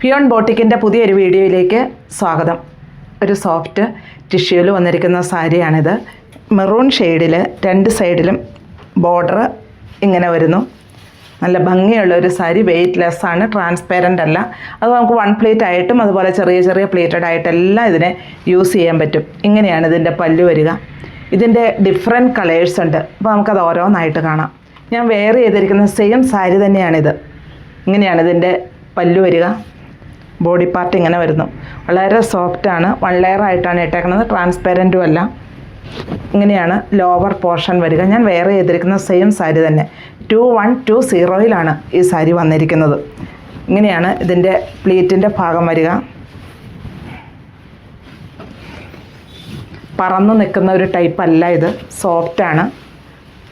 ഫിയോൺ ബോട്ടിക്കിൻ്റെ പുതിയൊരു വീഡിയോയിലേക്ക് സ്വാഗതം. ഒരു സോഫ്റ്റ് ടിഷ്യൂവിൽ വന്നിരിക്കുന്ന സാരിയാണിത്. മെറൂൺ ഷെയ്ഡിൽ രണ്ട് സൈഡിലും ബോർഡർ ഇങ്ങനെ വരുന്നു. നല്ല ഭംഗിയുള്ള ഒരു സാരി, വെയ്റ്റ്ലെസ് ആണ്, ട്രാൻസ്പെറൻ്റ് അല്ല. അത് നമുക്ക് വൺ പ്ലേറ്റ് ആയിട്ടും അതുപോലെ ചെറിയ ചെറിയ പ്ലേറ്റഡ് ആയിട്ടെല്ലാം ഇതിനെ യൂസ് ചെയ്യാൻ പറ്റും. ഇങ്ങനെയാണ് ഇതിൻ്റെ പല്ലു വരിക. ഇതിൻ്റെ ഡിഫറെൻറ്റ് കളേഴ്സ് ഉണ്ട്. അപ്പോൾ നമുക്കത് ഓരോന്നായിട്ട് കാണാം. ഞാൻ വെയർ ചെയ്തിരിക്കുന്ന സെയിം സാരി തന്നെയാണിത്. ഇങ്ങനെയാണ് ഇതിൻ്റെ പല്ലു വരിക. ബോഡി പാർട്ട് ഇങ്ങനെ വരുന്നു. വളരെ സോഫ്റ്റാണ്. വൺ ലെയർ ആയിട്ടാണ് ഇട്ടേക്കുന്നത്, ട്രാൻസ്പെറൻറ്റും അല്ല. ഇങ്ങനെയാണ് ലോവർ പോർഷൻ വരിക. ഞാൻ വെയർ ചെയ്തിരിക്കുന്ന സെയിം സാരി തന്നെ 2120 ഈ സാരി വന്നിരിക്കുന്നത്. ഇങ്ങനെയാണ് ഇതിൻ്റെ പ്ലീറ്റിൻ്റെ ഭാഗം വരിക. പറന്നു നിൽക്കുന്ന ഒരു ടൈപ്പ് അല്ല ഇത്, സോഫ്റ്റാണ്.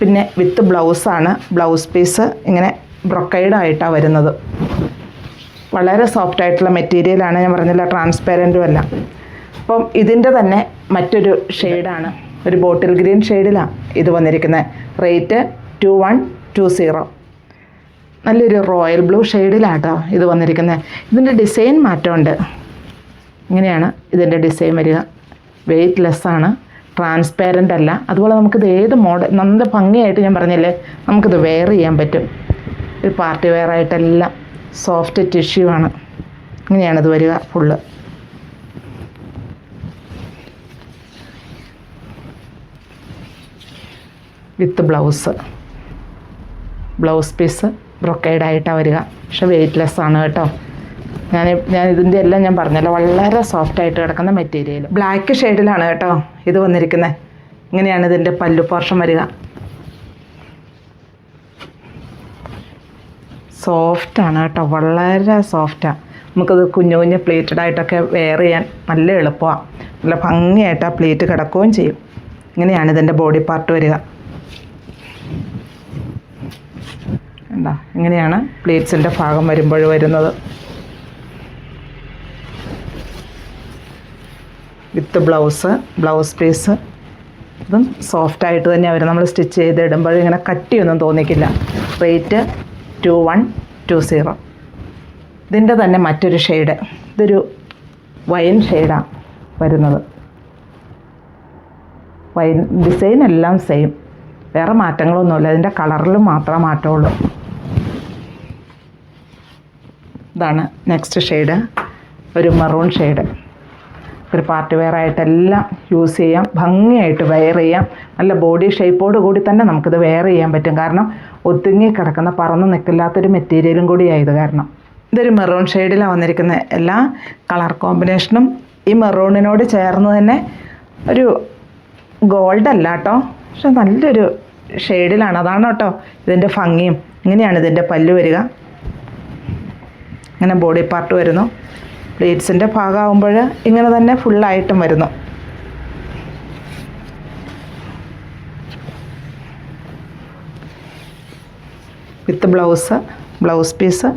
പിന്നെ വിത്ത് ബ്ലൗസാണ്. ബ്ലൗസ് പീസ് ഇങ്ങനെ ബ്രൊക്കൈഡായിട്ടാണ് വരുന്നത്. വളരെ സോഫ്റ്റായിട്ടുള്ള മെറ്റീരിയലാണ്. ഞാൻ പറഞ്ഞില്ല, ട്രാൻസ്പെറൻറ്റും അല്ല. അപ്പം ഇതിൻ്റെ തന്നെ മറ്റൊരു ഷെയ്ഡാണ്, ഒരു ബോട്ടിൽ ഗ്രീൻ ഷെയ്ഡിലാണ് ഇത് വന്നിരിക്കുന്നത്. റേറ്റ് 2120. നല്ലൊരു റോയൽ ബ്ലൂ ഷെയ്ഡിലാട്ടോ ഇത് വന്നിരിക്കുന്നത്. ഇതിൻ്റെ ഡിസൈൻ മാറ്റമുണ്ട്. ഇങ്ങനെയാണ് ഇതിൻ്റെ ഡിസൈൻ വരിക. വെയ്റ്റ്ലെസ്സാണ്, ട്രാൻസ്പെറൻ്റ് അല്ല. അതുപോലെ നമുക്കിത് ഏത് മോഡൽ നല്ല ഭംഗിയായിട്ട്, ഞാൻ പറഞ്ഞില്ലേ, നമുക്കിത് വെയർ ചെയ്യാൻ പറ്റും. ഒരു പാർട്ടി വെയർ ആയിട്ടെല്ലാം സോഫ്റ്റ് ടിഷ്യൂ ആണ്. ഇങ്ങനെയാണിത് വരിക ഫുള്ള്. വിത്ത് ബ്ലൗസ് പീസ് ബ്രൊക്കൈഡായിട്ടാണ് വരിക. പക്ഷെ വെയ്റ്റ്ലെസ് ആണ് കേട്ടോ. ഞാൻ ഇതിൻ്റെ എല്ലാം ഞാൻ പറഞ്ഞല്ലോ, വളരെ സോഫ്റ്റായിട്ട് കിടക്കുന്ന മെറ്റീരിയൽ. ബ്ലാക്ക് ഷെയ്ഡിലാണ് കേട്ടോ ഇത് വന്നിരിക്കുന്നത്. ഇങ്ങനെയാണ് ഇതിൻ്റെ പല്ലു പോർഷൻ വരിക. സോഫ്റ്റാണ് കേട്ടോ, വളരെ സോഫ്റ്റാണ്. നമുക്കത് കുഞ്ഞു കുഞ്ഞ് പ്ലേറ്റഡ് ആയിട്ടൊക്കെ വെയർ ചെയ്യാൻ നല്ല എളുപ്പമാണ്. നല്ല ഭംഗിയായിട്ട് ആ പ്ലേറ്റ് കിടക്കുകയും ചെയ്യും. ഇങ്ങനെയാണ് ഇതിൻ്റെ ബോഡി പാർട്ട് വരിക. എന്താ ഇങ്ങനെയാണ് പ്ലേറ്റ്സിൻ്റെ ഭാഗം വരുമ്പോൾ വരുന്നത്. With blouse piece. ഇതും സോഫ്റ്റായിട്ട് തന്നെയാണ് വരും. നമ്മൾ സ്റ്റിച്ച് ചെയ്ത് ഇടുമ്പോൾ ഇങ്ങനെ കട്ടിയൊന്നും തോന്നിക്കില്ല. റേറ്റ് 2120. ഇതിൻ്റെ തന്നെ മറ്റൊരു ഷെയ്ഡ്, ഇതൊരു വൈൻ ഷെയ്ഡാണ് വരുന്നത്. വൈൻ ഡിസൈൻ എല്ലാം സെയിം, വേറെ മാറ്റങ്ങളൊന്നുമില്ല. ഇതിൻ്റെ കളറിൽ മാത്രമേ മാറ്റമുള്ളൂ. ഇതാണ് നെക്സ്റ്റ് ഷെയ്ഡ്, ഒരു മെറൂൺ ഷെയ്ഡ്. ഒരു പാർട്ടി വെയർ ആയിട്ടെല്ലാം യൂസ് ചെയ്യാം, ഭംഗിയായിട്ട് വെയർ ചെയ്യാം. നല്ല ബോഡി ഷേപ്പോട് കൂടി തന്നെ നമുക്കിത് വെയർ ചെയ്യാൻ പറ്റും. കാരണം ഒതുങ്ങി കിടക്കുന്ന, പറന്ന് നിൽക്കില്ലാത്തൊരു മെറ്റീരിയലും കൂടിയായത് കാരണം. ഇതൊരു മെറൂൺ ഷെയ്ഡിലാണ് വന്നിരിക്കുന്നത്. എല്ലാ കളർ കോമ്പിനേഷനും ഈ മെറൂണിനോട് ചേർന്ന് തന്നെ ഒരു ഗോൾഡ് അല്ല കേട്ടോ, പക്ഷെ നല്ലൊരു ഷെയ്ഡിലാണ്. അതാണ് കേട്ടോ ഇതിൻ്റെ ഭംഗിയും. ഇങ്ങനെയാണ് ഇതിൻ്റെ പല്ലു വരിക. ഇങ്ങനെ ബോഡി പാർട്ട് വരുന്നു. പ്ലേറ്റ്സിൻ്റെ ഭാഗമാകുമ്പോൾ ഇങ്ങനെ തന്നെ ഫുള്ളായിട്ടും വരുന്നു. വിത്ത് ബ്ലൗസ് പീസ്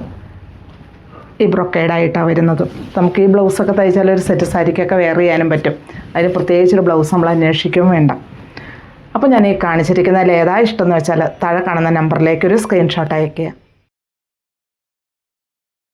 ഈ ബ്രൊക്കൈഡായിട്ടാണ് വരുന്നത്. നമുക്ക് ഈ ബ്ലൗസൊക്കെ തയ്ച്ചാൽ ഒരു സെറ്റ് സാരിക്കൊക്കെ വെയർ ചെയ്യാനും പറ്റും. അതിന് പ്രത്യേകിച്ചൊരു ബ്ലൗസ് നമ്മൾ അന്വേഷിക്കുകയും വേണ്ട. അപ്പോൾ ഞാൻ ഈ കാണിച്ചിരിക്കുന്നതിൽ ഏതാ ഇഷ്ടമെന്ന് വെച്ചാൽ താഴെ കാണുന്ന നമ്പറിലേക്ക് ഒരു സ്ക്രീൻഷോട്ട് അയയ്ക്കുക.